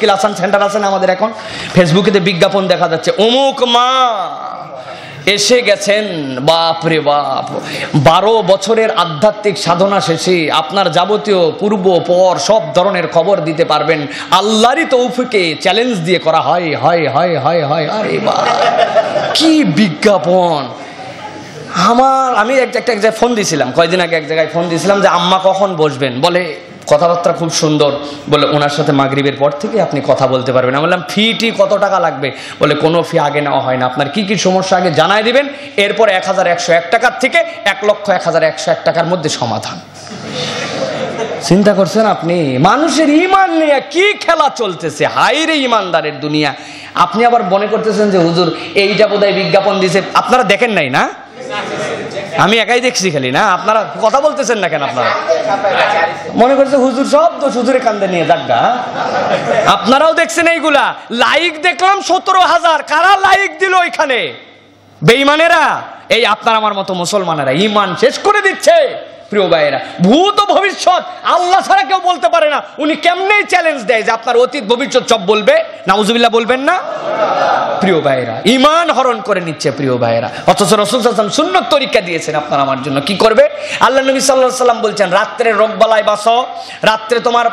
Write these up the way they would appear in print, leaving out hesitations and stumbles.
মুশকিল আসান সেন্টার আছে না আমাদের, এখন ফেসবুকে বিজ্ঞাপন দেখা যাচ্ছে, অমুক মা এসে গেছেন, বাপ রে বাপ, 12 বছরের আধ্যাত্মিক সাধনা শেষে আপনার যাবতীয় পূর্ব পর সব ধরনের খবর দিতে পারবেন আল্লাহরই তৌফিকে, চ্যালেঞ্জ দিয়ে করা হয়। হয় হয় হয় হয় আরে বাপ, কি বিজ্ঞাপন! আমি এক জায়গায় ফোন দিয়েছিলাম, কয়েকদিন আগে এক জায়গায় ফোন দিয়েছিলাম যে আম্মা কখন বসবেন, বলে কথাবার্তা খুব সুন্দর, বলে ওনার সাথে মাগরিবের পর থেকে আপনি কথা বলতে পারবেন। আমি বললাম ফিটি কত টাকা লাগবে? বলে কোনো ফি আগে নেওয়া হয় না, আপনার কি কি সমস্যা আগে জানাই দিবেন, এরপর 1101 টাকার থেকে 1,01,101 টাকার মধ্যে সমাধান। চিন্তা করছেন আপনি মানুষের ইমান নিয়ে কি খেলা চলতেছে? হাইরে ইমানদারের দুনিয়া। আপনি আবার মনে করতেছেন যে হুজুর এইটা বোধহয় বিজ্ঞাপন দিয়েছে, আপনারা দেখেন নাই না? আমি একাই দেখছি খালি না, আপনারা কথা বলতেছেন না কেন? আপনারা মনে করছে হুজুর সব দোষ হুজুরে কান্দে নিয়ে যাগা। আপনারাও দেখছেন এইগুলা। লাইক দেখলাম 17,000, কারা লাইক দিল এখানে? বেঈমানেরা, এই আপনার আমার মতো মুসলমানেরা ইমান শেষ করে দিচ্ছে। প্রিয় ভাইয়েরা, ভূত ও ভবিষ্যৎ আল্লাহ ছাড়া কেউ বলতে পারে না। উনি কেমনে চ্যালেঞ্জ দেয় যে আপনার অতীত ভবিষ্যৎ সব বলবে? নাউজুবিল্লাহ বলবেন না? প্রিয় ভাইয়েরা, ইমান হরণ করে নিচ্ছে প্রিয় ভাইয়েরা। অথচ রাসূল সাল্লাল্লাহু আলাইহি ওয়াসাল্লাম সুন্নত তরিকা দিয়েছেন আপনার আমার জন্য। কি করবে? আল্লাহ নবী সাল্লাল্লাহু আলাইহি ওয়াসাল্লাম বলছেন রাত্রে রোগবালাই বাঁচো, রাত্রে তোমার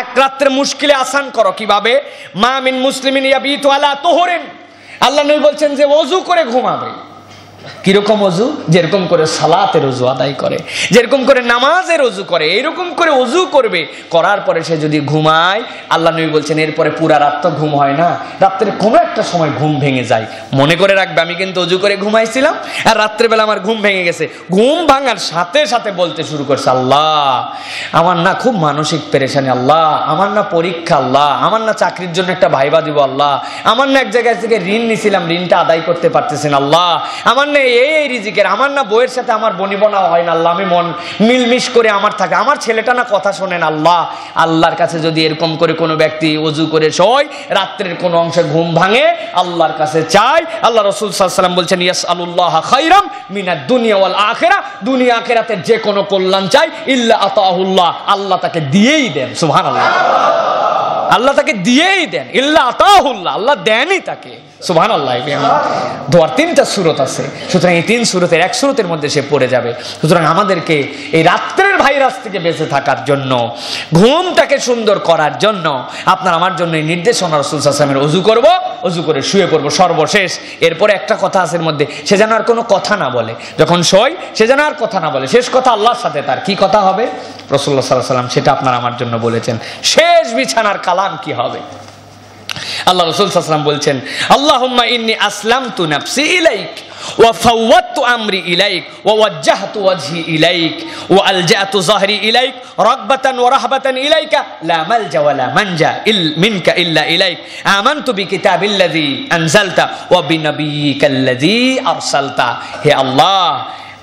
এক রাত্রে মুশকিলে আসান করো। কিভাবে? মা মিন মুসলিমিন ইয়াবিতু আলা তুহুরিন, আল্লাহ নবী বলছেন যে ওযু করে ঘুমাবে। কিরকম ওযু? যেরকম করে সালাতের ওযু আদায় করে, যেরকম করে নামাজের ওযু করে, এইরকম করে ওযু করবে। করার পরে সে যদি ঘুমায়, আল্লাহ নবী বলছেন এরপরে পুরা রাত তো ঘুম হয় না, রাত্রে কোনো একটা সময় ঘুম ভেঙে যায়। মনে করে রাখবে আমি কিন্তু ওযু করে ঘুমাইছিলাম আর রাত্রেবেলা আমার ঘুম ভেঙে গেছে। ঘুম ভাঙার সাথে সাথে বলতে শুরু করছে আল্লাহ আমার না খুব মানসিক পেরেশানি, আল্লাহ আমার না পরীক্ষা, আল্লাহ আমার না চাকরির জন্য একটা ভাইবা দিব, আল্লাহ আমার না এক জায়গায় থেকে ঋণ নিছিলাম, ঋণটা আদায় করতে পারতেছেন, আল্লাহ আমার না এই রিজিকের, আমার না বইয়ের সাথে আমার বনিবনা হয় না, আল্লাহ আমি মন মিলমিশ করে আমার থাকে, আমার ছেলেটা না কথা শোনেন, আল্লাহ। আল্লাহর কাছে যদি এরকম করে কোনো ব্যক্তি ওযু করে শোয়, রাত্রের কোনো অংশে ঘুম ভাঙে, আল্লাহর কাছে চায়, আল্লাহ রাসূল সাল্লাল্লাহু আলাইহি ওয়াসাল্লাম বলছেন ইয়াসআলুল্লাহ খায়রাম মিনাদ দুনিয়া ওয়াল আখিরা, দুনিয়া আখিরাতের যে কোনো কল্যাণ চাই, ইল্লা আতাহুল্লাহ, আল্লাহ তাকে দিয়েই দেন। সুবহানাল্লাহ, আল্লাহ তাকে দিয়েই দেন। ইল্লা আতাহুল্লাহ, আল্লাহ দেনই তাকে। সুবহানাল্লাহ। দোয়ার 3টা সূরত আছে, সুতরাং এই 3 সূরতের এক সূরতের মধ্যে সে পড়ে যাবে। সুতরাং আমাদেরকে এই রাত্রের ভাইরাস থেকে বেঁচে থাকার জন্য, ঘুমটাকে সুন্দর করার জন্য আপনার আমার জন্য এই নির্দেশনা রাসূল সাল্লাল্লাহু আলাইহি ওয়াসাল্লামের। ওযু করব, ওযু করে শুয়ে পড়বো সর্বশেষ। এরপরে একটা কথা আছে এর মধ্যে, সে যেন আর কোনো কথা না বলে। যখন শোয় সে যেন আর কথা না বলে, শেষ কথা আল্লাহর সাথে তার কি কথা হবে? রাসূলুল্লাহ সাল্লাল্লাহু আলাইহি ওয়াসাল্লাম সেটা আপনার আমার জন্য বলেছেন। শেষ বিছানার কালাম কি হবে? আল্লাহ রাসূল সাল্লাল্লাহু আলাইহি ওয়াসাল্লাম বলছেন আল্লাহুম্মা ইন্নী আসলামতু নাফসি ইলাইক ওয়া ফাওয়াদতু আমরি ইলাইক ওয়া ওয়াজ্জাহতু ওয়াজহি ইলাইক ওয়া আলজাতু যাহরি ইলাইক রাগবাতান ওয়া রাহবাতান ইলাইকা লা মালজা ওয়া লা মানজা মিনকা ইল্লা ইলাইক আমানতু বিকিতাবিল্লাযী আনজালতা ওয়া বিনাবিয়িকাল্লাযী আরসালতা। হে আল্লাহ,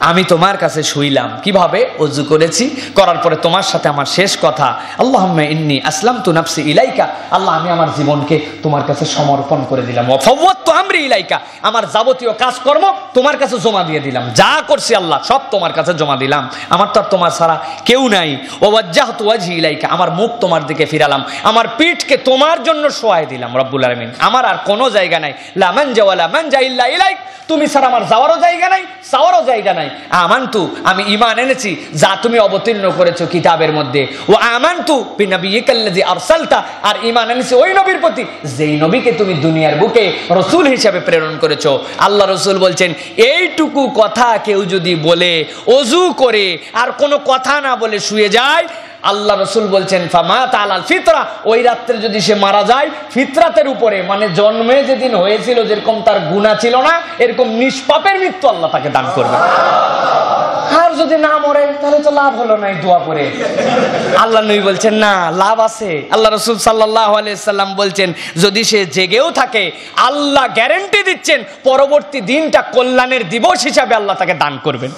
আমি তোমার কাছে শুইলাম। কিভাবে? ওযু করেছি, করার পরে তোমার সাথে আমার শেষ কথা আল্লাহুম্মা ইন্নী আসলামতু নাফসি ইলাইকা, আল্লাহ আমি আমার জীবনকে তোমার কাছে সমর্পণ করে দিলাম। ওয়া ফাওয়াদতু আমরি ইলাইকা, আমার যাবতীয় কাজকর্ম তোমার কাছে জমা দিয়ে দিলাম, যা করছি আল্লাহ সব তোমার কাছে জমা দিলাম, আমার তো আর তোমার ছাড়া কেউ নাই। ওয়া ওয়াজ্জাহতু ওয়াজহি ইলাইকা, আমার মুখ তোমার দিকে ফিরালাম, আমার পিঠকে তোমার জন্য শোয়াই দিলাম রব্বুল আলামিন, আমার আর কোনো জায়গা নাই। লা মানজা ওয়া লা মানজা ইল্লা ইলাইক, তুমি ছাড়া আমার যাওয়ারও জায়গা নাই, যাওয়ারও জায়গা নাই। আমানতু, আমি ঈমান এনেছি যা তুমি অবতীর্ণ করেছো কিতাবের মধ্যে। ও আমানতু বিনাবিয়িকাল্লাযী আরসালতা, আর ঈমান এনেছি ওই নবীর প্রতি যেই নবীকে তুমি দুনিয়ার বুকে রাসূল হিসেবে প্রেরণ করেছো। আল্লাহ রাসূল বলছেন এইটুকু কথা কেউ যদি বলে ওযু করে আর কোনো কথা না বলে শুয়ে যায়, আল্লাহ রাসূল বলছেন ফামাত আলাল ফিতরা, ওই রাত্রে যদি সে মারা যায় ফিতরাতের উপরে, মানে জন্মে যেদিন হয়েছিল যেরকম তার গুনাহ ছিল না, এরকম নিষ্পাপের মৃত্যু আল্লাহ তাকে দান করবে। আর যদি না মরে তাহলে তো লাভ হলো না এই দোয়া করে। আল্লাহ নবী বলছেন না, লাভ আছে। আল্লাহ রাসূল সাল্লাল্লাহু আলাইহি সাল্লাম বলছেন যদি সে জেগেও থাকে, আল্লাহ গ্যারান্টি দিচ্ছেন পরবর্তী দিনটা কল্যাণের দিবস হিসাবে আল্লাহ তাকে দান করবেন।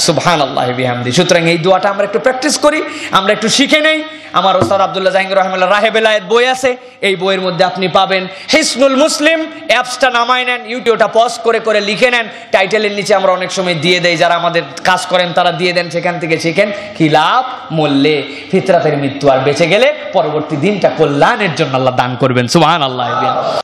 সুবহানাল্লাহি বিহামদি। সুতরাং এই দোয়াটা আমরা একটু প্র্যাকটিস করি, আমরা একটু শিখে নেই। আমার ওস্তাদ আব্দুল্লাহ জাহাঙ্গীর রহমাতুল্লাহ রাহে বেলায়েত বই আছে, এই বইয়ের মধ্যে আপনি পাবেন। হিসনুল মুসলিম অ্যাপসটা নামায় নেন, ইউটিউবটা পজ করে করে লিখে নেন, টাইটেলের নিচে আমরা অনেক সময় দিয়ে দেই, যারা আমাদের কাজ করেন তারা দিয়ে দেন, সেখান থেকে শিখেন কি লাভ মূল্যে ফিতরাতের মৃত্যু আর বেঁচে গেলে পরবর্তী দিনটা কল্যাণের জন্য আল্লাহ দান করবেন। সুবহানাল্লাহ।